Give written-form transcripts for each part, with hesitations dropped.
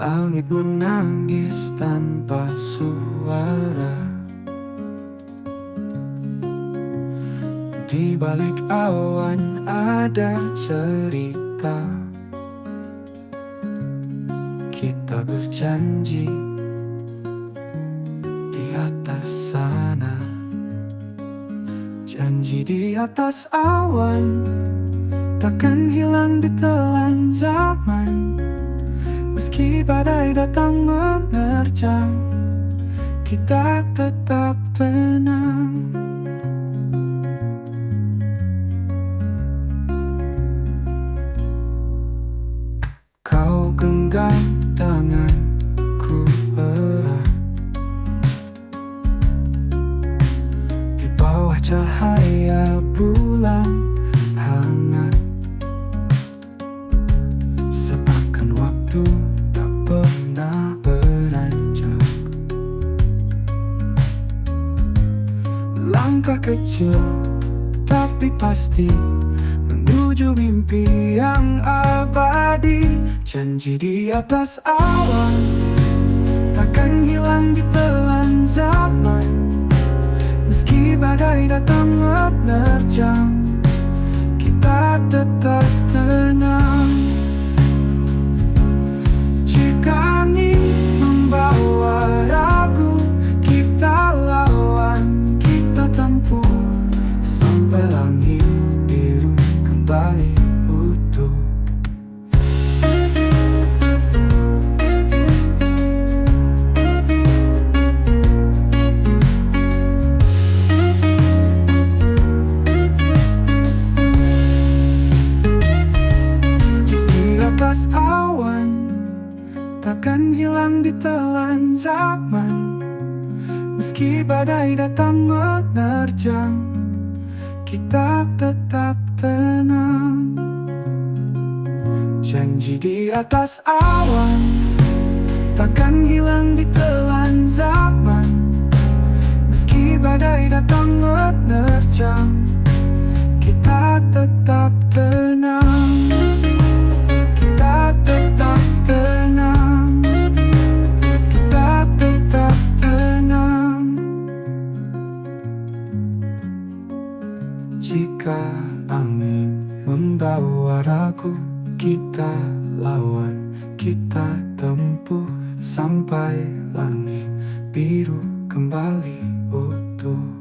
Langit menangis tanpa suara. Di balik awan ada cerita. Kita berjanji di atas sana. Janji di atas awan takkan hilang ditelan zaman. Meski badai datang menerjang, kita tetap tenang. Kau genggam tanganku erat di bawah cahaya bulan hangat. Seakan waktu tak pernah beranjak. Langkah kecil tapi pasti menuju mimpi yang abadi. Janji di atas awan takkan hilang ditelan zaman. Meski badai datang menerjang, kita tetap tenang. Jika angin membawa ragu, kita lawan, kita tempuh sampai langit biru kembali utuh. Di atas awan takkan hilang ditelan zaman. Meski badai datang menerjang, kita tetap tenang. Janji di atas awan takkan hilang ditelan zaman. Meski badai datang menerjang, kita tetap tenang. Kita tetap tenang. Kita tetap tenang. Jika angin membawa ragu, kita lawan, kita tempuh sampai langit biru kembali utuh.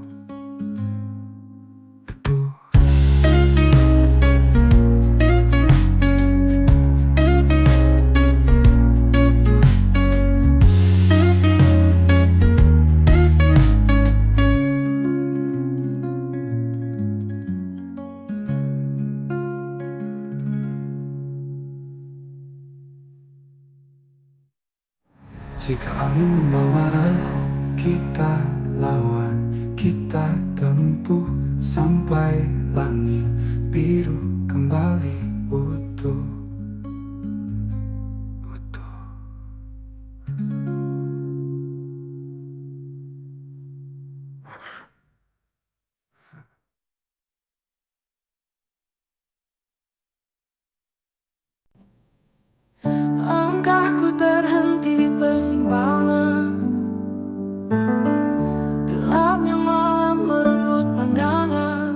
Jika angin membawa ragu, kita lawan, kita tempuh sampai langit biru kembali utuh. Langkahku terhenti di persimpangan. Gelapnya malam merenggut pandangan.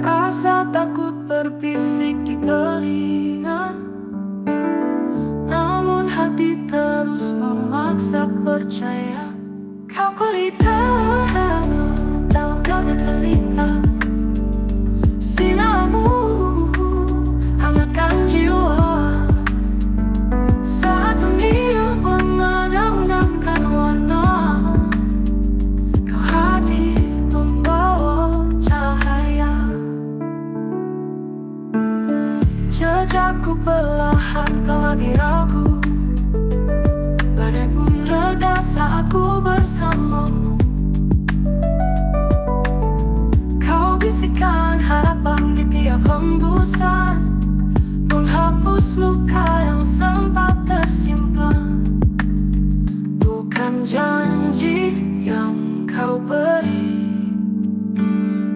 Rasa takut berbisik di telinga, namun hati terus memaksa percaya. Kau pelita dalam gelapnya pelita. Sinarmu hangatkan jiwa. Saat dunia memadamkan warna, kau hadir membawa cahaya. Jejakku perlahan tak lagi ragu. Badai pun reda saat ku bersamamu. Kau bisikan harapan di tiap hembusan, menghapus luka yang sempat tersimpan. Bukan janji yang kau beri,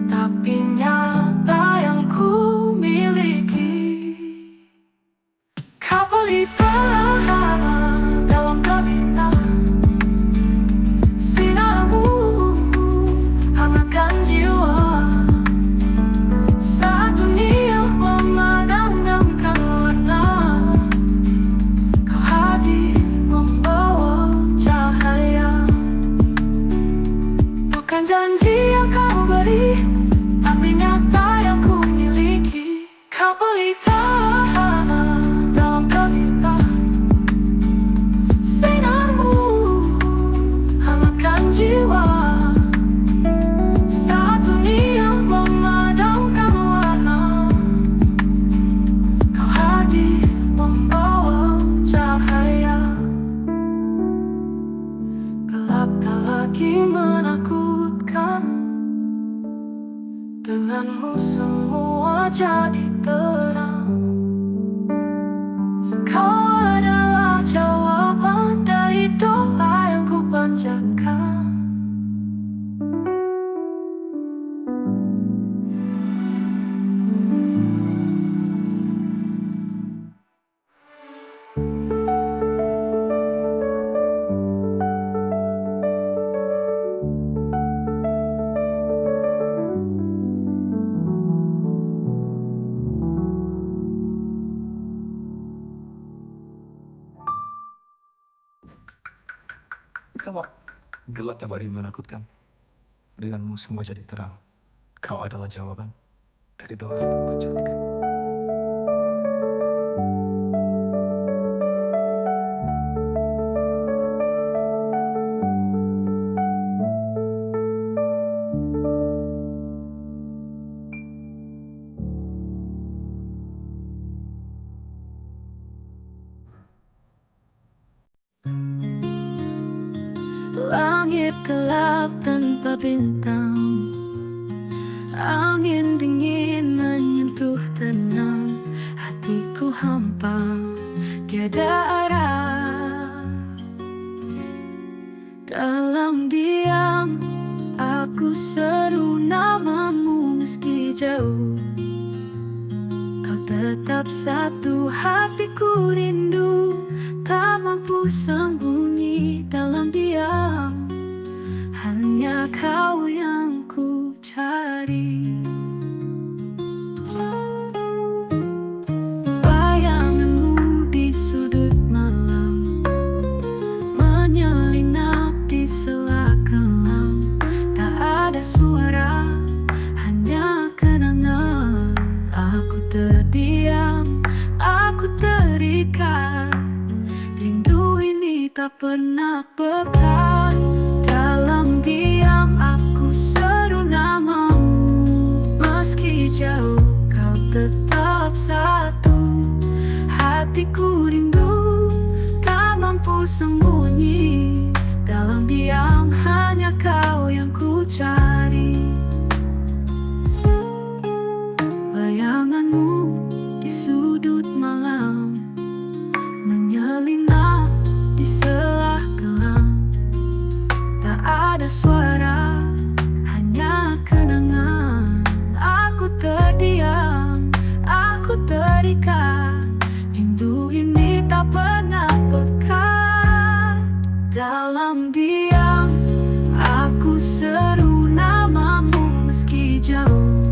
tapi nyata yang ku miliki. Kau pelita janji yang kau beri, tapi nyata yang ku miliki. Kau pelita dalam gelita, sinarmu hangatkan jiwa. Saat dunia memadamkan warna, kau hadir membawa cahaya. Gelap tak lagi menakutkan, denganmu semua jadi terang. Kau adalah jawaban dari doa yang ku panjatkan. Gelap tak lagi menakutkan, denganmu semua jadi terang. Kau adalah jawaban dari doa yang ku panjatkan. Langit gelap tanpa bintang, angin dingin menyentuh tenang. Hatiku hampa, tiada arah. Dalam diam, aku seru namamu meski jauh. Kau tetap satu, hatiku rindu. Tak mampu sembunyi dalam diam, hanya kau yang ku cari. Bayanganmu di sudut malam, menyelinap di sela kelam. Tak ada suara, hanya kenangan. Aku terdiam, aku terikat. Rindu ini tak pernah pekat. Dalam diam aku seru namamu, meski jauh kau tetap satu. Hatiku rindu, tak mampu sembunyi. Dalam diam hanya kau yang ku cari. Bayanganmu di sudut malam, menyelinap di sela kelam. Tak ada suara, hanya kenangan. Aku terdiam, aku terikat. Rindu ini tak pernah pekat. Dalam diam, aku seru namamu meski jauh.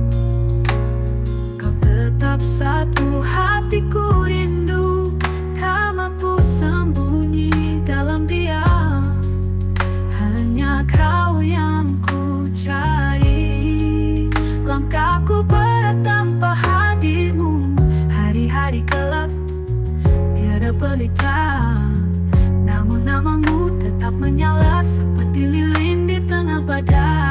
Kau tetap satu, hatiku rindu. Tak mampu sembunyi dalam diam, hanya kau yang ku cari. Langkahku berat tanpa hadirmu, hari-hari gelap tiada pelita. Namun namamu tetap menyala seperti lilin di tengah badai.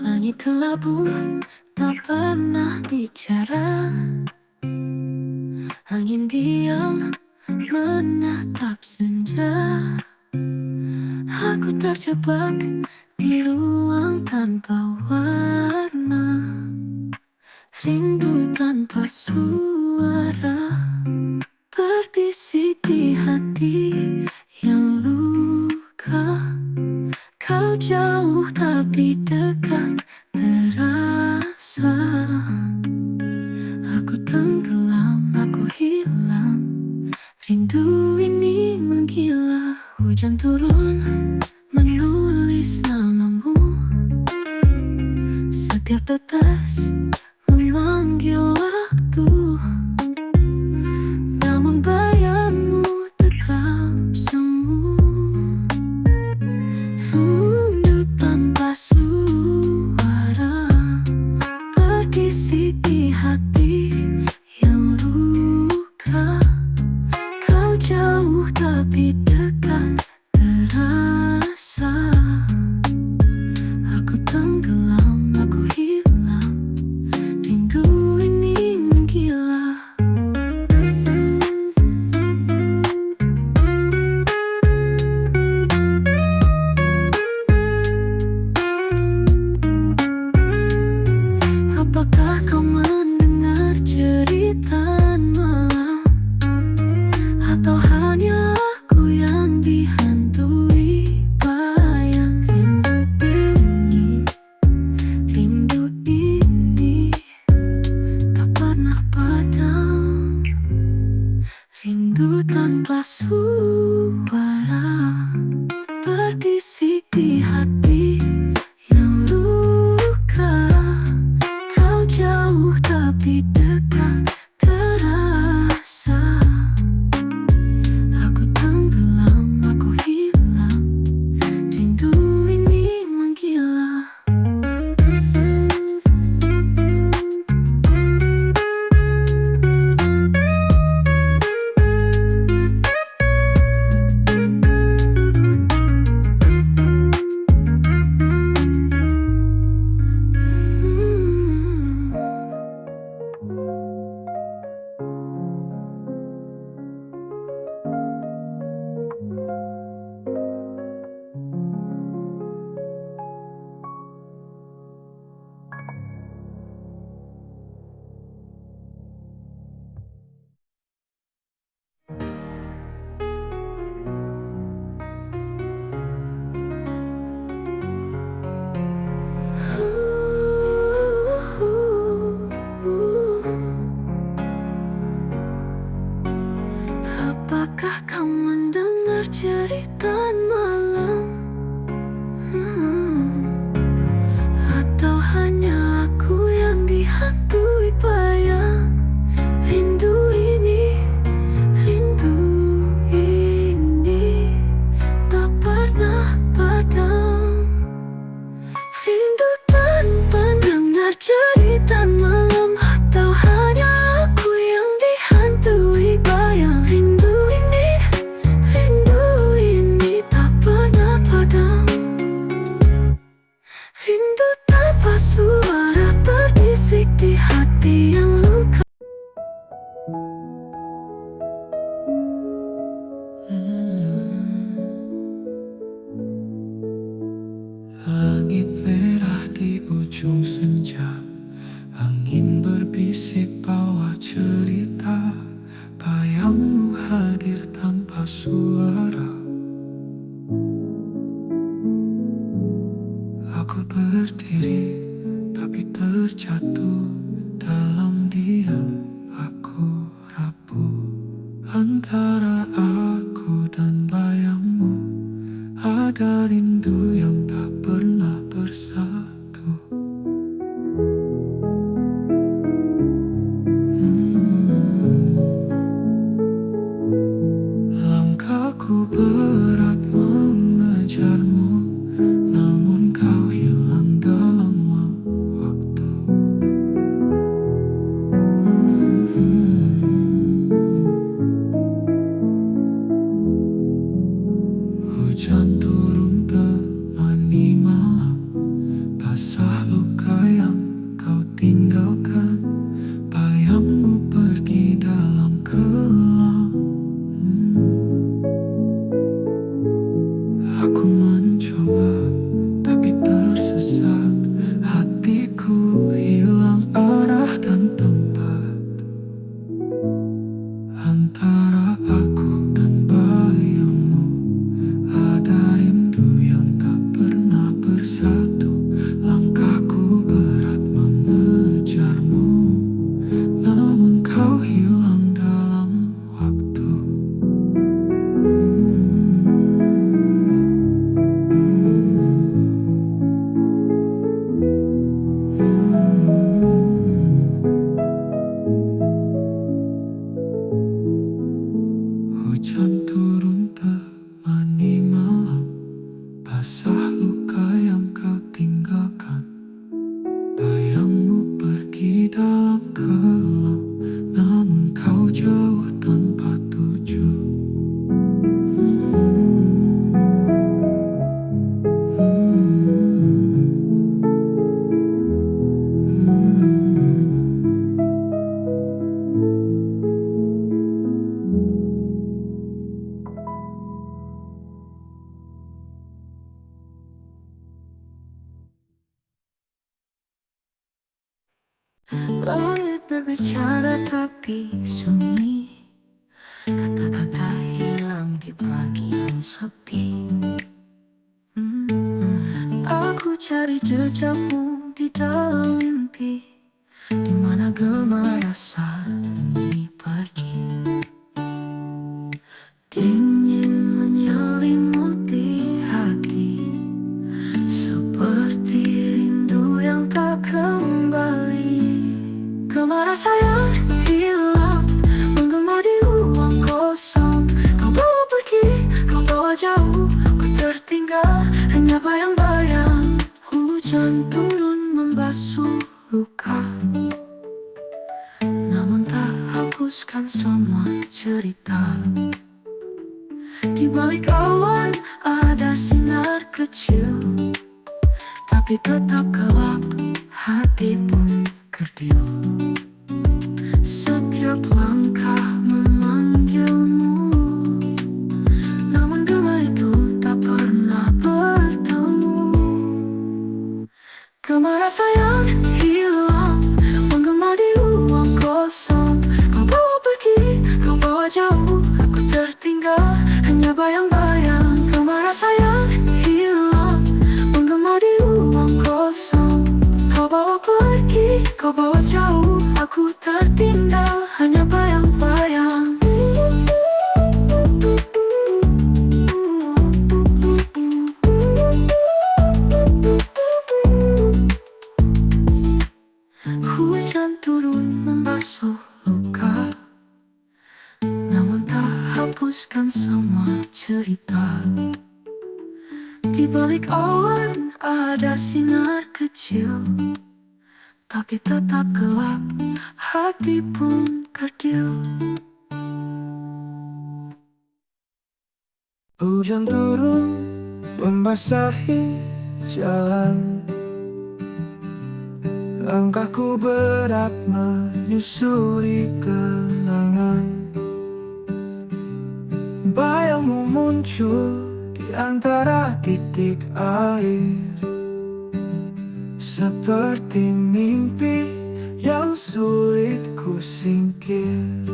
Langit kelabu tak pernah bicara, angin diam menatap senja. Aku terjebak di ruang tanpa warna, Rindu tanpa suara berbisik di hati yang luka. Kau jauh tapi dekat terasa. Aku tenggelam, aku hilang. Rindu ini menggila. Hujan turun menulis namamu. Setiap tetes memanggil waktu. Namun bayangmu tetap semu. Rindu tanpa suara berkisik di hati yang luka. Kau jauh tapi dekat terasa. Aku tenggelam, aku hilang. Rindu ini menggila. Apakah kau mendengar cerita malam? Atau hanya aku yang dihantui bayang rindu dingin? Rindu ini tak pernah padam. Rindu tanpa suara berbisik di hati yang luka. Kau jauh tapi dekat terasa. Aku tenggelam, aku hilang. Rindu ini menggila. di dalam gelap, namun kau jauh tanpa tujuan. Langit berbicara tapi sunyi, kata-kata hilang di pagi yang sepi. Aku cari jejakmu di dalam mimpi, di mana gema rasa ini pergi. Dingin menyelimuti hati, seperti rindu yang tak kembali. Gema rasa yang hilang menggema di ruang kosong. Kau bawa pergi, kau bawa jauh, aku tertinggal hanya bayang-bayang. Hujan turun membasuh luka, namun tak hapuskan semua cerita. Di balik awan ada sinar kecil, tapi tetap gelap, hati pun kerdil. Setiap langkah memanggilmu, namun gema itu tak pernah bertemu. Gema rasa yang hilang menggema di ruang kosong. Kau bawa pergi, kau bawa jauh, aku tertinggal hanya bayang-bayang. Gema rasa yang hilang menggema di ruang kosong. Kau bawa pergi, kau bawa jauh, aku tertinggal hanya bayang-bayang. Hujan turun membasuh luka, namun tak hapuskan semua cerita. Di balik awan ada sinar kecil, tapi tetap gelap, hati pun kerdil. Hujan turun membasahi jalan, langkahku berat menyusuri kenangan. Bayangmu muncul di antara titik air, seperti mimpi yang sulit ku singkir.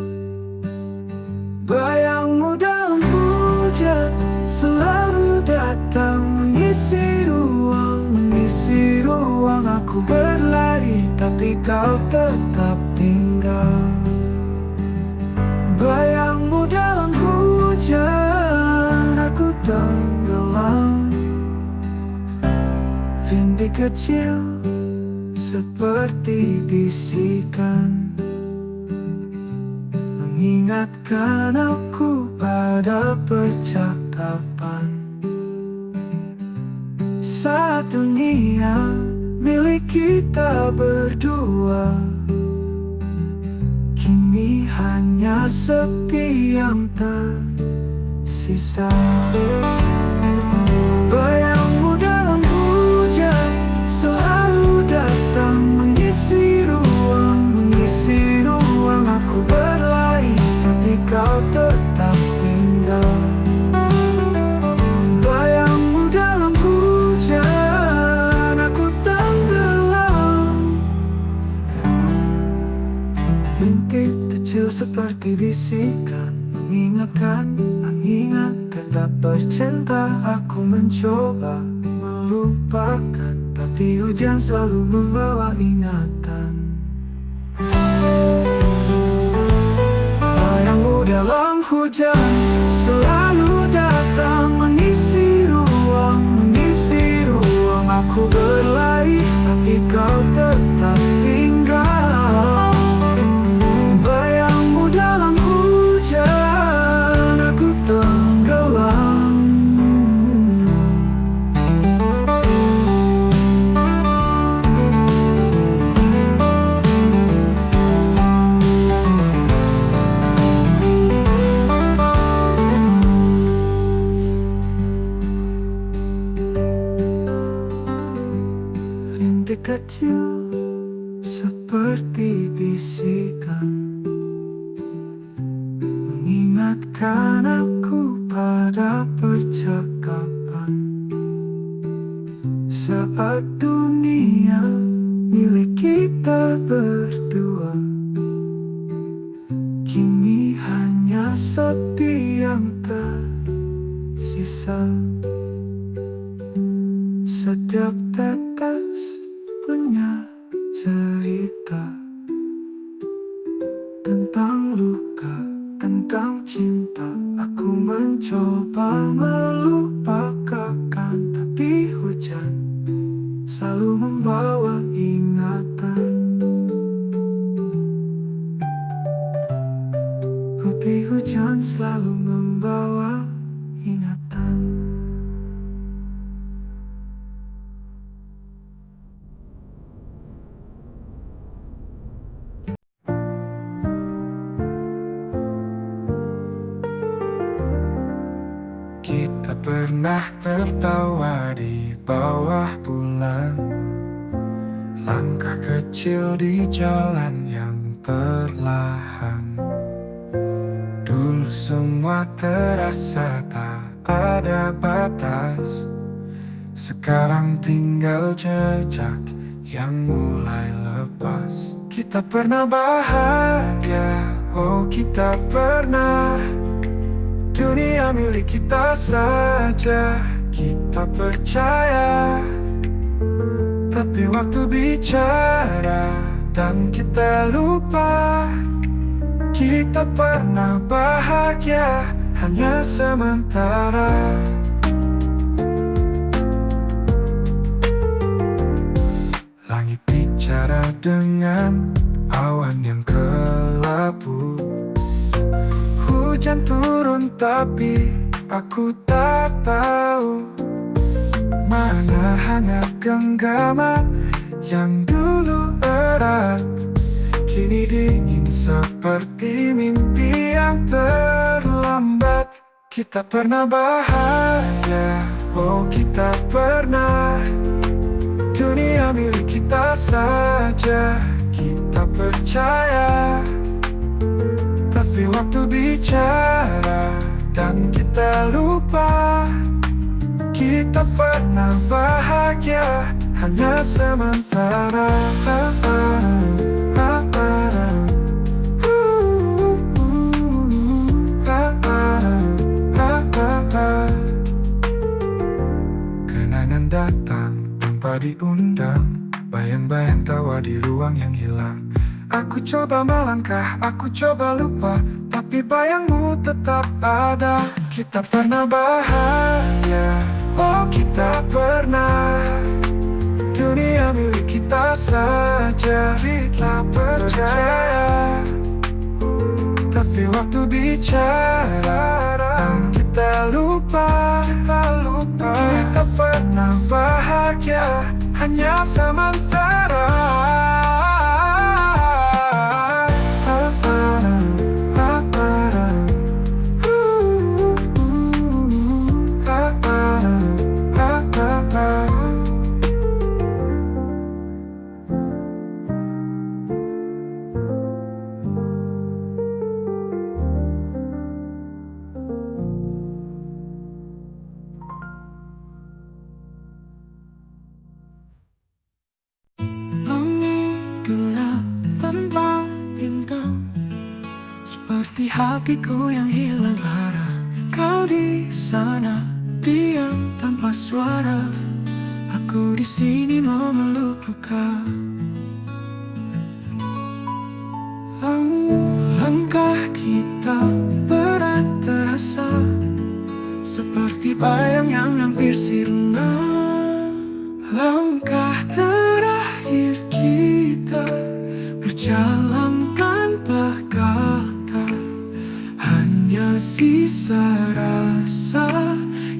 Bayangmu dalam hujan selalu datang, mengisi ruang aku berlari, tapi kau tetap tinggal. Bayangmu dalam hujan, aku tenggelam. Rintik kecil seperti bisikan, mengingatkan aku pada percakapan. Saat dunia milik kita berdua, kini hanya sepi yang tersisa. Bayangmu dalam hujan selalu datang, mengisi ruang aku berlari, tapi kau tetap tinggal. Bayangmu dalam hujan, aku tenggelam. Rintik kecil seperti bisikan, mengingatkan tak bercinta. Aku mencoba melupakan, tapi hujan selalu membawa ingatan. Bayangmu dalam hujan selalu datang, mengisi ruang aku berlari, tapi kau tetap tinggal. Bayangmu dalam hujan, aku tenggelam. bisikan, mengingatkan aku pada percakapan saat dunia milik kita berdua kini hanya sepi yang tersisa. Setiap tetes punya cerita tentang luka, tentang cinta. Aku mencoba melupakan, tapi hujan selalu membawa ingatan. Tapi hujan selalu membawa ingatan. Kita pernah tertawa di bawah bulan, langkah kecil di jalan yang perlahan. Dulu semua terasa tak ada batas, sekarang tinggal jejak yang mulai lepas. Kita pernah bahagia, oh kita pernah. Dunia milik kita saja, kita percaya. Tapi waktu bicara dan kita lupa, kita pernah bahagia hanya sementara. Langit bicara dengan awan yang kelabu, hujan turun tapi aku tak tahu mana hangat genggaman yang dulu erat, kini dingin seperti mimpi yang terlambat. Kita pernah bahagia, oh kita pernah. Dunia milik kita saja, kita percaya. Tapi waktu bicara dan kita lupa, kita pernah bahagia hanya sementara. Kenangan datang tanpa diundang, bayang-bayang tawa di ruang yang hilang. Aku coba melangkah, aku coba lupa, tapi bayangmu tetap ada. Kita pernah bahagia, oh kita pernah. Dunia milik kita saja, kita percaya. Tapi waktu bicara dan kita lupa, kita pernah bahagia hanya sementara. Gelap tanpa bintang, seperti hatiku yang hilang arah. Kau di sana diam tanpa suara, aku di sini memeluk luka. Langkah kita berat terasa, seperti bayang yang hampir sirna. Langkah terakhir kita berjalan tanpa kata, hanya sisa rasa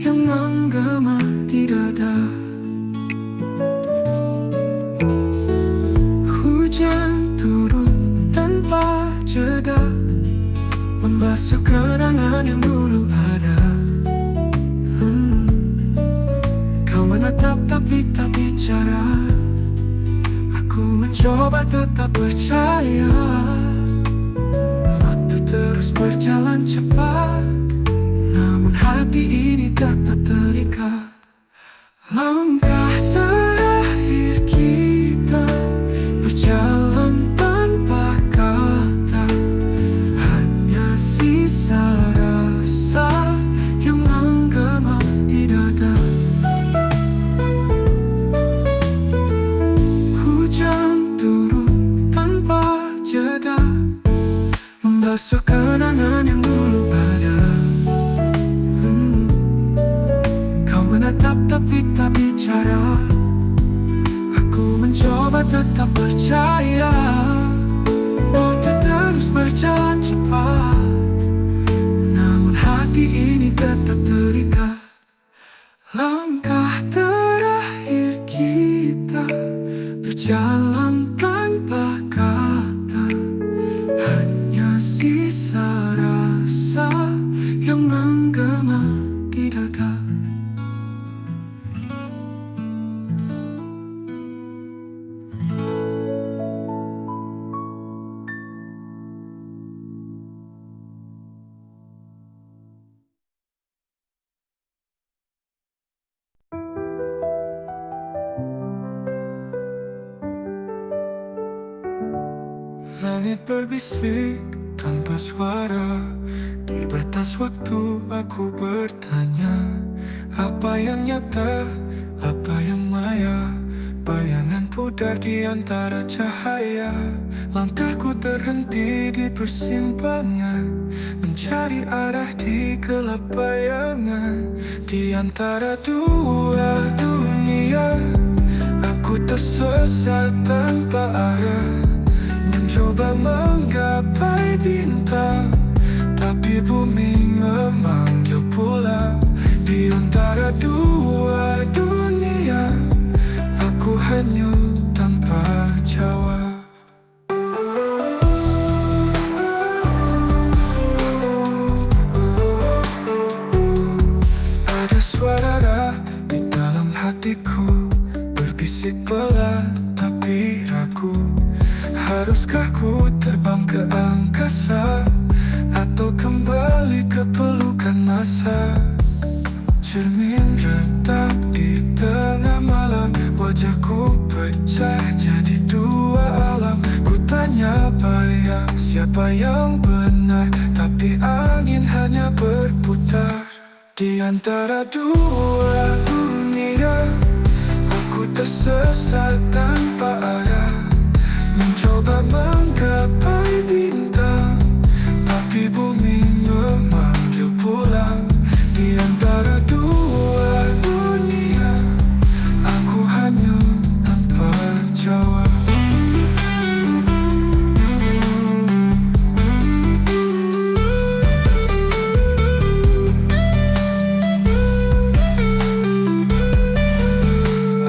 yang menggema di dada. Hujan turun tanpa jeda, membasuh kenangan yang dulu ada. Kau menatap tapi tak bicara, aku mencoba mencoba tetap percaya. Waktu terus berjalan cepat, namun hati ini tetap terikat. Langkah terakhir kita berjalan tanpa kata, hanya sisa rasa yang menggema di dada. Hujan turun tanpa jeda, membasuh kenangan yang dulu ada. Kau menatap tapi tak bicara. Aku mencoba tetap percaya. Waktu terus berjalan cepat, namun hati ini tetap terikat. Langkah terakhir kita berjalan tanpa kata, hanya sisa rasa yang menggema di dada. Langit berbisik tanpa suara. Di batas waktu aku bertanya, apa yang nyata, apa yang maya? Bayangan pudar di antara cahaya. Langkahku terhenti di persimpangan, mencari arah di gelap bayangan. Di antara dua dunia, aku tersesat tanpa arah. Mencoba menggapai bintang, tapi bumi memanggil pulang. Di antara dua dunia, aku hanyut tanpa jawab. Ada suara di dalam hatiku, berbisik pelan tapi ragu. Haruskah ku terbang ke angkasa, atau kembali ke pelukan masa? Cermin retak di tengah malam, wajahku pecah jadi dua alam. Ku tanya bayang, siapa yang benar? Tapi angin hanya berputar. Di antara dua dunia, aku tersesat tanpa arah. Mencoba menggapai bintang, tapi bumi memanggil pulang. Di antara dua dunia, aku hanyut tanpa jawab.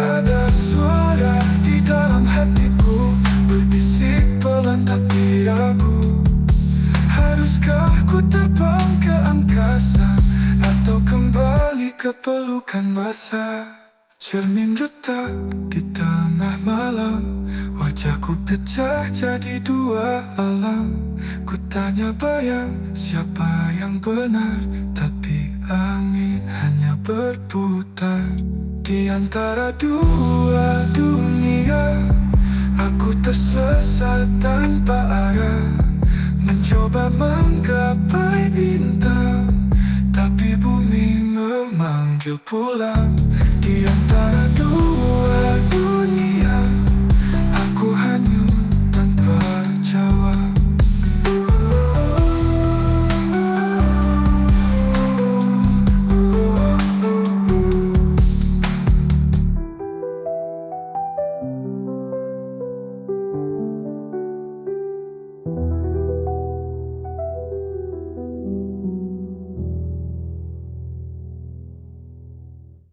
Ada suara di dalam hatiku, berbisik pelan tapi ragu. Haruskah ku terbang ke angkasa, atau kembali ke pelukan masa? Cermin retak di tengah malam, wajahku pecah jadi dua alam. Ku tanya bayang, siapa yang benar? Tapi angin hanya berputar. Di antara dua dunia, aku tersesat tanpa arah. Mencoba menggapai bintang, tapi bumi memanggil pulang. Di antara